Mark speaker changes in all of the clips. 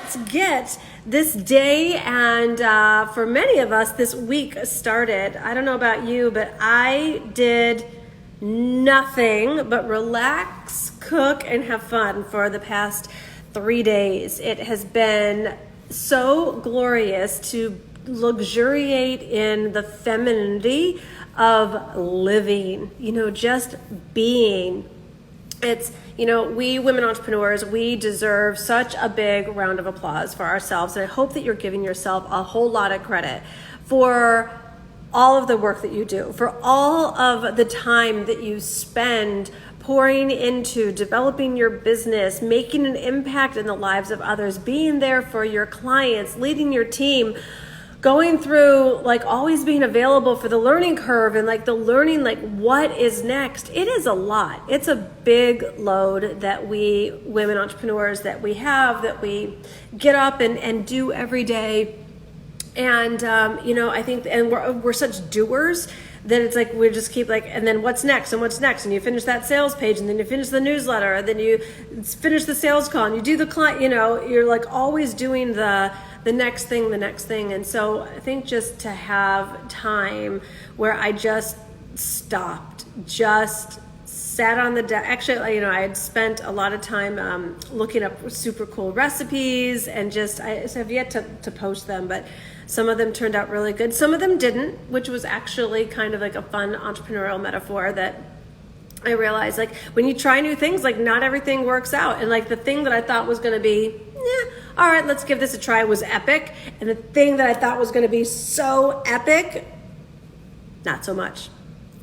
Speaker 1: let's get this day and for many of us this week started. I don't know about you, but I did nothing but relax, cook, and have fun for the past 3 days. It has been so glorious to luxuriate in the femininity of living, just being. It's, we women entrepreneurs, we deserve such a big round of applause for ourselves. And I hope that you're giving yourself a whole lot of credit for all of the work that you do, for all of the time that you spend pouring into developing your business, making an impact in the lives of others, being there for your clients, leading your team, going through always being available for the learning curve and the learning what is next. It is a lot. It's a big load that we women entrepreneurs that we get up and do every day. And I think and we're such doers that it's we just keep and then what's next, and you finish that sales page, and then you finish the newsletter, and then you finish the sales call, and you do the client, you're always doing the next thing. And so I think just to have time where I just stopped, just sat on the desk. Actually, I had spent a lot of time looking up super cool recipes, and I have yet to post them, but some of them turned out really good. Some of them didn't, which was actually kind of a fun entrepreneurial metaphor that I realized when you try new things, not everything works out. And the thing that I thought was going to be, all right, let's give this a try, was epic. And the thing that I thought was going to be so epic, not so much.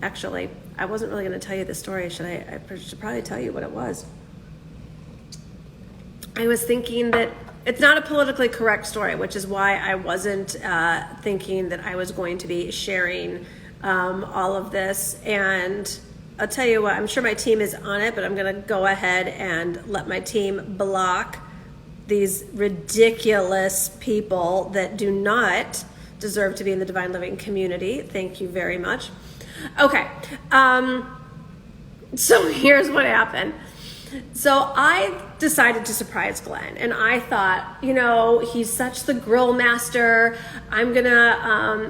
Speaker 1: Actually, I wasn't really going to tell you the story. I should probably tell you what it was. I was thinking that it's not a politically correct story, which is why I wasn't thinking that I was going to be sharing all of this. And I'll tell you what, I'm sure my team is on it, but I'm going to go ahead and let my team block these ridiculous people that do not deserve to be in the Divine Living community. Thank you very much. Okay, so here's what happened. So I decided to surprise Glenn, and I thought, he's such the grill master.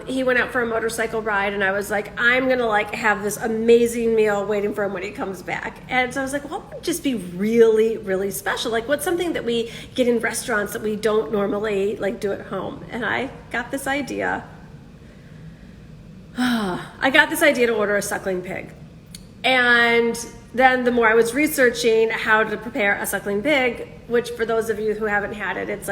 Speaker 1: He went out for a motorcycle ride, and I was I'm gonna have this amazing meal waiting for him when he comes back. And so I was what would just be really, really special? What's something that we get in restaurants that we don't normally do at home? And I got this idea. To order a suckling pig. And then the more I was researching how to prepare a suckling pig, which for those of you who haven't had it, it's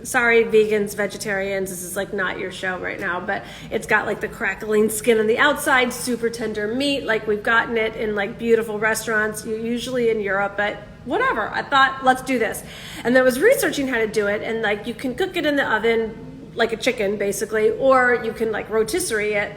Speaker 1: sorry, vegans, vegetarians, this is not your show right now, but it's got the crackling skin on the outside, super tender meat. We've gotten it in beautiful restaurants, usually in Europe, but whatever. I thought, let's do this. And then I was researching how to do it, and you can cook it in the oven like a chicken basically, or you can rotisserie it.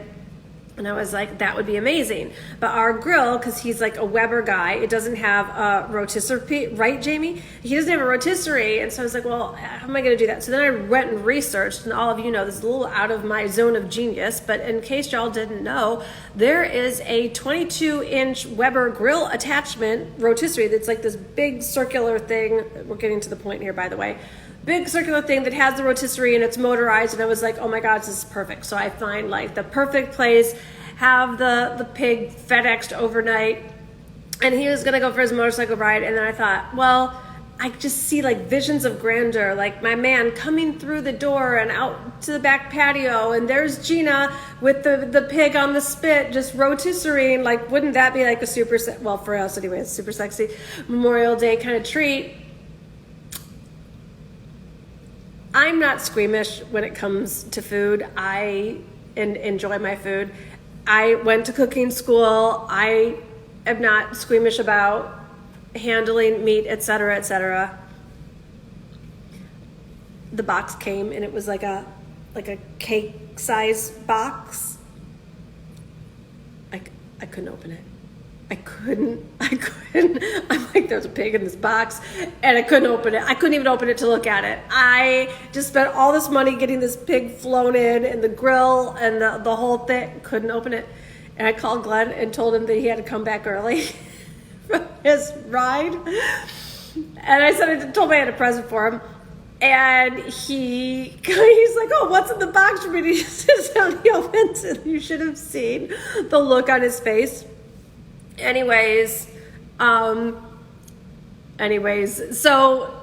Speaker 1: And I was that would be amazing. But our grill, because he's a Weber guy, it doesn't have a rotisserie, right, Jamie? He doesn't have a rotisserie. And so I was well, how am I going to do that? So then I went and researched, and all of you know, this is a little out of my zone of genius, but in case y'all didn't know, there is a 22-inch Weber grill attachment rotisserie that's this big circular thing. We're getting to the point here, by the way. Big circular thing that has the rotisserie and it's motorized, and I was oh my God, this is perfect. So I find the perfect place, have the pig FedExed overnight, and he was gonna go for his motorcycle ride. And then I thought, well, I just see visions of grandeur, my man coming through the door and out to the back patio, and there's Gina with the pig on the spit, just rotisserieing. Wouldn't that be a super, well, for us anyway, it's super sexy Memorial Day kind of treat. I'm not squeamish when it comes to food. I enjoy my food. I went to cooking school. I am not squeamish about handling meat, etc., etc. The box came, and it was like a cake size box. I couldn't open it. I couldn't. I'm there's a pig in this box, and I couldn't open it. I couldn't even open it to look at it. I just spent all this money getting this pig flown in, and the grill, and the whole thing. Couldn't open it. And I called Glenn and told him that he had to come back early from his ride. And I told him I had a present for him. And he's like, oh, what's in the box for me? And he sits down, he opens it. You should have seen the look on his face. Anyways, so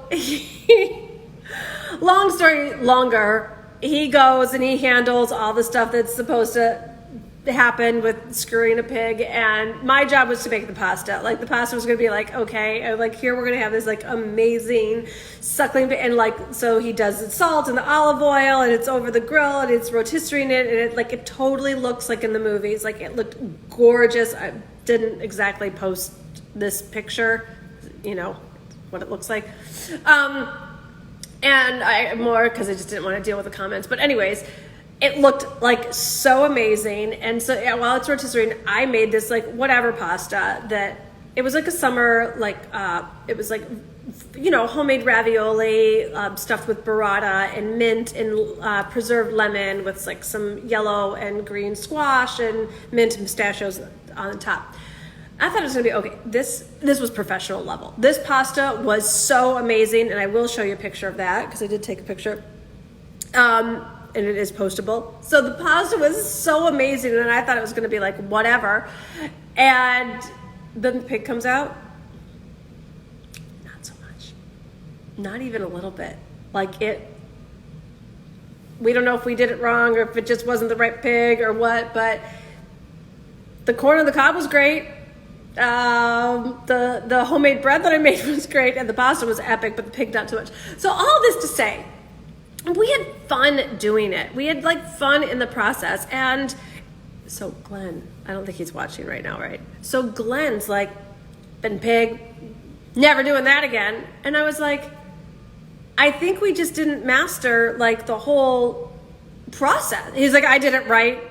Speaker 1: long story longer, he goes and he handles all the stuff that's supposed to happen with screwing a pig, and my job was to make the pasta. Like, the pasta was going to be like, okay, and like, here we're going to have this like amazing suckling, and like, so he does the salt and the olive oil, and it's over the grill, and it's rotisserie it, and it totally looks like in the movies. Like, it looked gorgeous. I didn't exactly post this picture, you know what it looks like, and I more because I just didn't want to deal with the comments. But anyways, it looked like so amazing. And so, yeah, while it's rotisserie, I made this like whatever pasta that it was like a summer, like, it was like, you know, homemade ravioli, stuffed with burrata and mint and preserved lemon with like some yellow and green squash and mint and pistachios on the top. I thought it was gonna be okay. This was professional level. This pasta was so amazing, and I will show you a picture of that because I did take a picture. And it is postable. So the pasta was so amazing, and I thought it was going to be like whatever. And then the pig comes out. Not so much. Not even a little bit. Like, we don't know if we did it wrong or if it just wasn't the right pig or what, but the corn on the cob was great. The homemade bread that I made was great, and the pasta was epic, but the pig not too much. So all this to say, we had fun doing it. We had like fun in the process. And so Glenn, I don't think he's watching right now, right? So Glenn's like, been pig, never doing that again. And I was like, I think we just didn't master like the whole process. He's like, I did it right.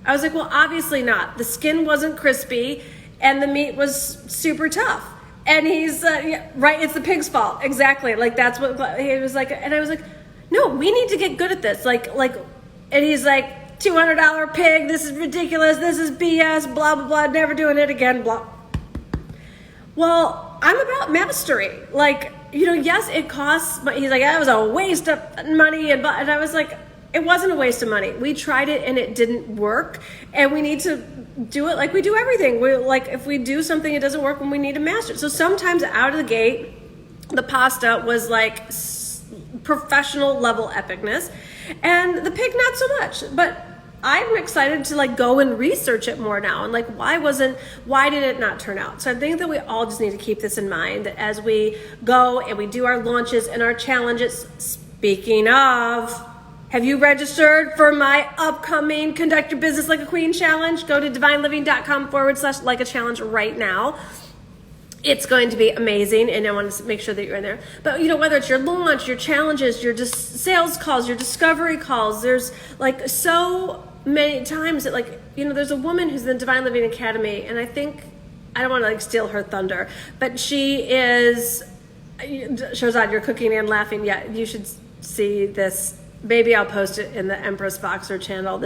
Speaker 1: I was like, well, obviously not. The skin wasn't crispy and the meat was super tough. And he's yeah, right. It's the pig's fault. Exactly. Like, that's what he was like. And I was like, no, we need to get good at this. Like, and he's like, $200 pig, this is ridiculous, this is BS, blah, blah, blah, never doing it again, blah. Well, I'm about mastery. Like, you know, yes, it costs, but he's like, that was a waste of money. And I was like, it wasn't a waste of money. We tried it and it didn't work. And we need to do it like we do everything. We like, if we do something, it doesn't work, when we need to master it. So sometimes out of the gate, the pasta was like professional level epicness, and the pig not so much. But I'm excited to like go and research it more now, and like why did it not turn out? So I think that we all just need to keep this in mind, that as we go and we do our launches and our challenges. Speaking of, have you registered for my upcoming Conduct Your Business Like a Queen challenge? Go to divineliving.com/like-a-challenge right now. It's going to be amazing, and I want to make sure that you're in there. But, you know, whether it's your launch, your challenges, your sales calls, your discovery calls, there's like so many times that, like, you know, there's a woman who's in the Divine Living Academy, and I think, I don't want to like steal her thunder, but she is, Shazad, you're cooking and laughing. Yeah, you should see this. Maybe I'll post it in the Empress Boxer channel.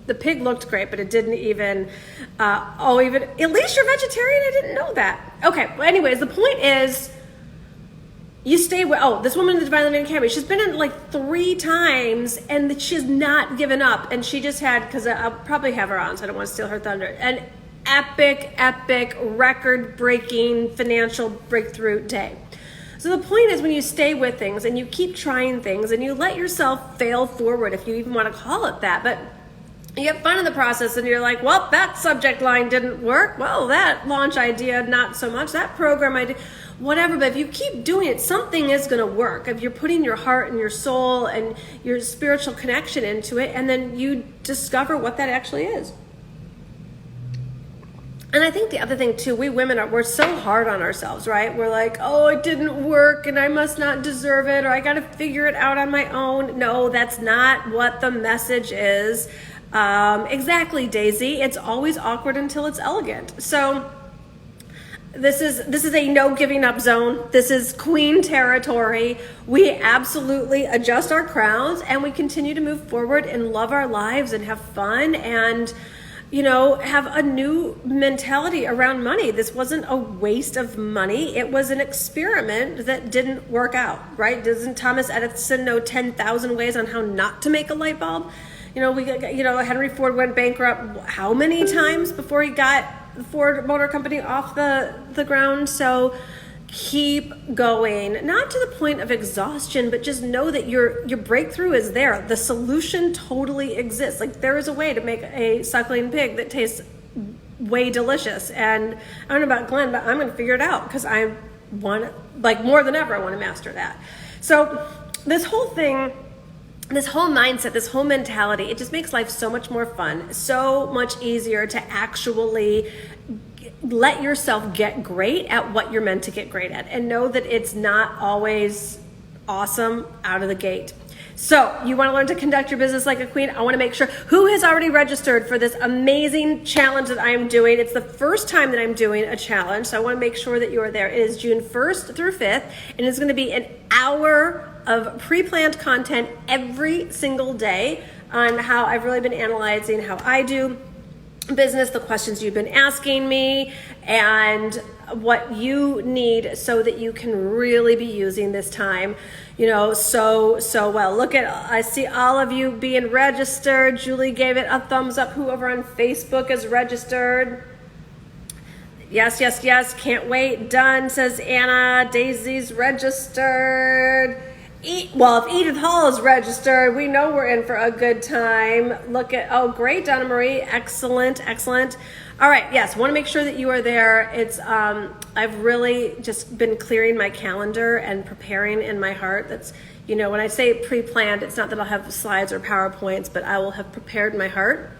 Speaker 1: The pig looked great, but it didn't even, at least you're vegetarian? I didn't know that. Okay, well, anyways, the point is, you stay with, this woman in the Divine Living Academy, she's been in like 3 times, and she's not given up. And she just had, because I'll probably have her on, so I don't want to steal her thunder, an epic, record-breaking financial breakthrough day. So the point is, when you stay with things, and you keep trying things, and you let yourself fail forward, if you even want to call it that, but you get fun in the process, and you're like, well, that subject line didn't work. Well, that launch idea, not so much. That program idea, whatever. But if you keep doing it, something is going to work. If you're putting your heart and your soul and your spiritual connection into it, and then you discover what that actually is. And I think the other thing too, we women we're so hard on ourselves, right? We're like, oh, it didn't work and I must not deserve it, or I got to figure it out on my own. No, that's not what the message is. Exactly, Daisy. It's always awkward until it's elegant. So this is a no giving up zone. This is queen territory. We absolutely adjust our crowns, and we continue to move forward and love our lives and have fun. And have a new mentality around money. This wasn't a waste of money. It was an experiment that didn't work out, right? Doesn't Thomas Edison know 10,000 ways on how not to make a light bulb? Henry Ford went bankrupt how many times before he got the Ford Motor Company off the ground? So keep going, not to the point of exhaustion, but just know that your breakthrough is there. The solution totally exists. Like, there is a way to make a suckling pig that tastes way delicious. And I don't know about Glenn, but I'm going to figure it out because I want, more than ever, I want to master that. So this whole thing, this whole mindset, this whole mentality, it just makes life so much more fun, so much easier to actually let yourself get great at what you're meant to get great at, and know that it's not always awesome out of the gate. So you want to learn to conduct your business like a queen? I want to make sure who has already registered for this amazing challenge that I am doing. It's the first time that I'm doing a challenge, so I want to make sure that you are there. It is June 1st through 5th, and it's going to be an hour of pre-planned content every single day on how I've really been analyzing how I do business, the questions you've been asking me, and what you need so that you can really be using this time, so well. Look I see all of you being registered. Julie gave it a thumbs up. Whoever on Facebook is registered. Yes. Can't wait. Done, says Anna. Daisy's registered. Well, if Edith Hall is registered, we know we're in for a good time. Great, Donna Marie. Excellent. All right, yes, want to make sure that you are there. It's, I've really just been clearing my calendar and preparing in my heart. That's, when I say pre-planned, it's not that I'll have slides or PowerPoints, but I will have prepared my heart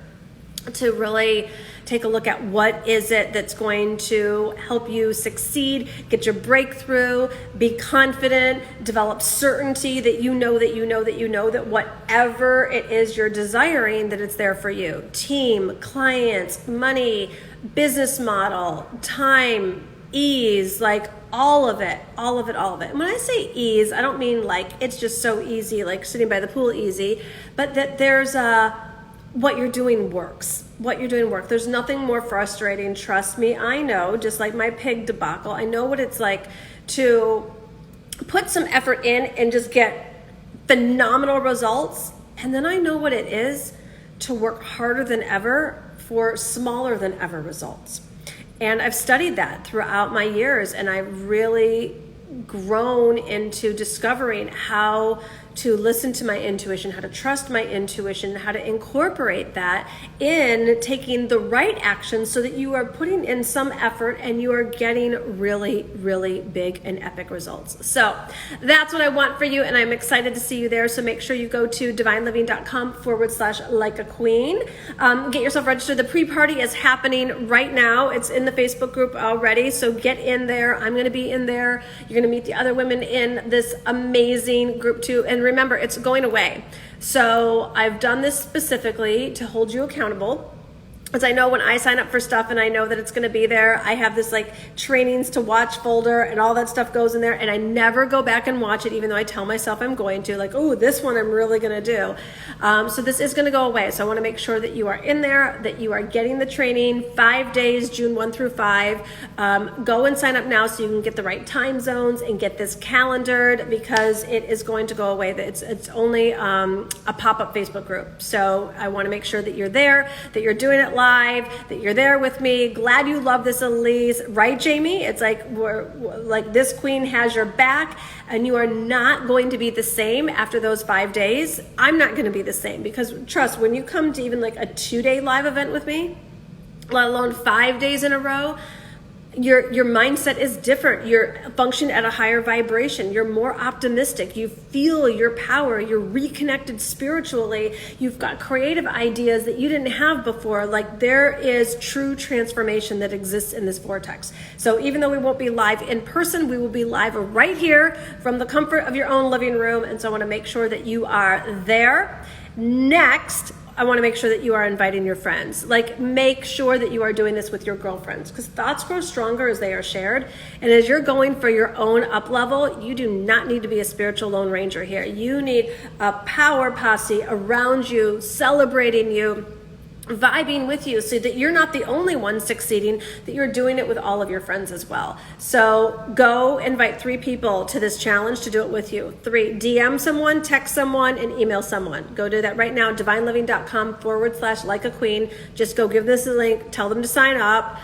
Speaker 1: to really take a look at what is it that's going to help you succeed, get your breakthrough, be confident, develop certainty that that whatever it is you're desiring, that it's there for you. Team, clients, money, business model, time, ease, all of it. And when I say ease, I don't mean it's just so easy, like sitting by the pool easy, but that there's what you're doing works. There's nothing more frustrating. Trust me, I know, just like my pig debacle, I know what it's like to put some effort in and just get phenomenal results. And then I know what it is to work harder than ever for smaller than ever results. And I've studied that throughout my years, and I've really grown into discovering how to listen to my intuition, how to trust my intuition, how to incorporate that in taking the right action so that you are putting in some effort and you are getting really, really big and epic results. So that's what I want for you, and I'm excited to see you there. So make sure you go to divineliving.com/like-a-queen. Get yourself registered. The pre-party is happening right now. It's in the Facebook group already, so get in there. I'm going to be in there. You're going to meet the other women in this amazing group too. And remember, it's going away. So I've done this specifically to hold you accountable. As I know when I sign up for stuff and I know that it's going to be there, I have this trainings to watch folder and all that stuff goes in there, and I never go back and watch it, even though I tell myself I'm going to, oh, this one I'm really going to do. So this is going to go away. So I want to make sure that you are in there, that you are getting the training 5 days, June 1 through 5. Go and sign up now so you can get the right time zones and get this calendared, because it is going to go away. It's only a pop-up Facebook group. So I want to make sure that you're there, that you're doing it live, that you're there with me. Glad you love this, Elise. Right, Jamie? It's we're this queen has your back, and you are not going to be the same after those 5 days. I'm not going to be the same, because trust, when you come to even a 2-day live event with me, let alone 5 days in a row, your mindset is different. You're functioning at a higher vibration. You're more optimistic. You feel your power. You're reconnected spiritually. You've got creative ideas that you didn't have before. There is true transformation that exists in this vortex. So even though we won't be live in person, we will be live right here from the comfort of your own living room. And so I want to make sure that you are there. Next, I want to make sure that you are inviting your friends. Make sure that you are doing this with your girlfriends, because thoughts grow stronger as they are shared. And as you're going for your own up level, you do not need to be a spiritual lone ranger here. You need a power posse around you, celebrating you, vibing with you so that you're not the only one succeeding, that you're doing it with all of your friends as well. So go invite 3 people to this challenge to do it with you. 3, DM someone, text someone, and email someone. Go do that right now, divineliving.com/like-a-queen. Just go give this a link, tell them to sign up.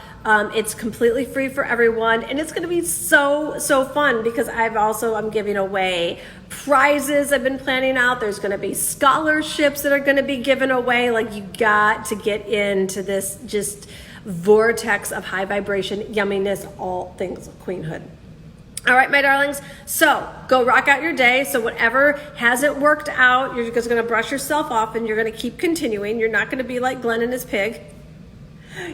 Speaker 1: It's completely free for everyone, and it's going to be so fun because I'm giving away prizes I've been planning out. There's going to be scholarships that are going to be given away. Like, you got to get into this just vortex of high vibration yumminess, all things queenhood. All right, my darlings. So go rock out your day. So whatever hasn't worked out, you're just going to brush yourself off and you're going to keep continuing. You're not going to be like Glenn and his pig.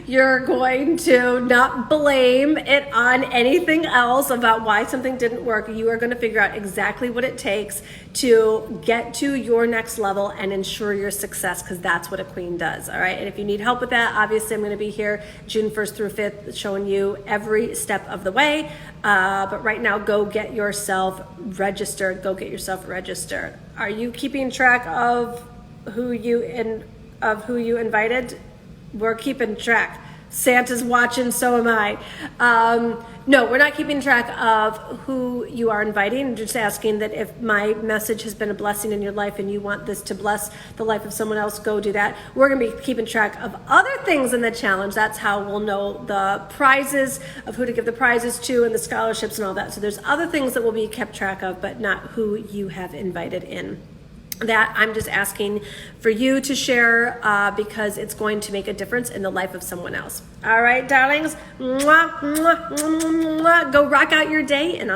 Speaker 1: You're going to not blame it on anything else about why something didn't work. You are going to figure out exactly what it takes to get to your next level and ensure your success, because that's what a queen does. All right. And if you need help with that, obviously I'm going to be here June 1st through 5th showing you every step of the way. But right now, go get yourself registered. Go get yourself registered. Are you keeping track of who you invited? We're keeping track. Santa's watching, so am I. No, we're not keeping track of who you are inviting. I'm just asking that if my message has been a blessing in your life and you want this to bless the life of someone else, go do that. We're going to be keeping track of other things in the challenge. That's how we'll know the prizes, of who to give the prizes to, and the scholarships and all that. So there's other things that will be kept track of, but not who you have invited in. That I'm just asking for you to share because it's going to make a difference in the life of someone else. All right, darlings. Mwah, mwah, mwah, mwah. Go rock out your day, and I'll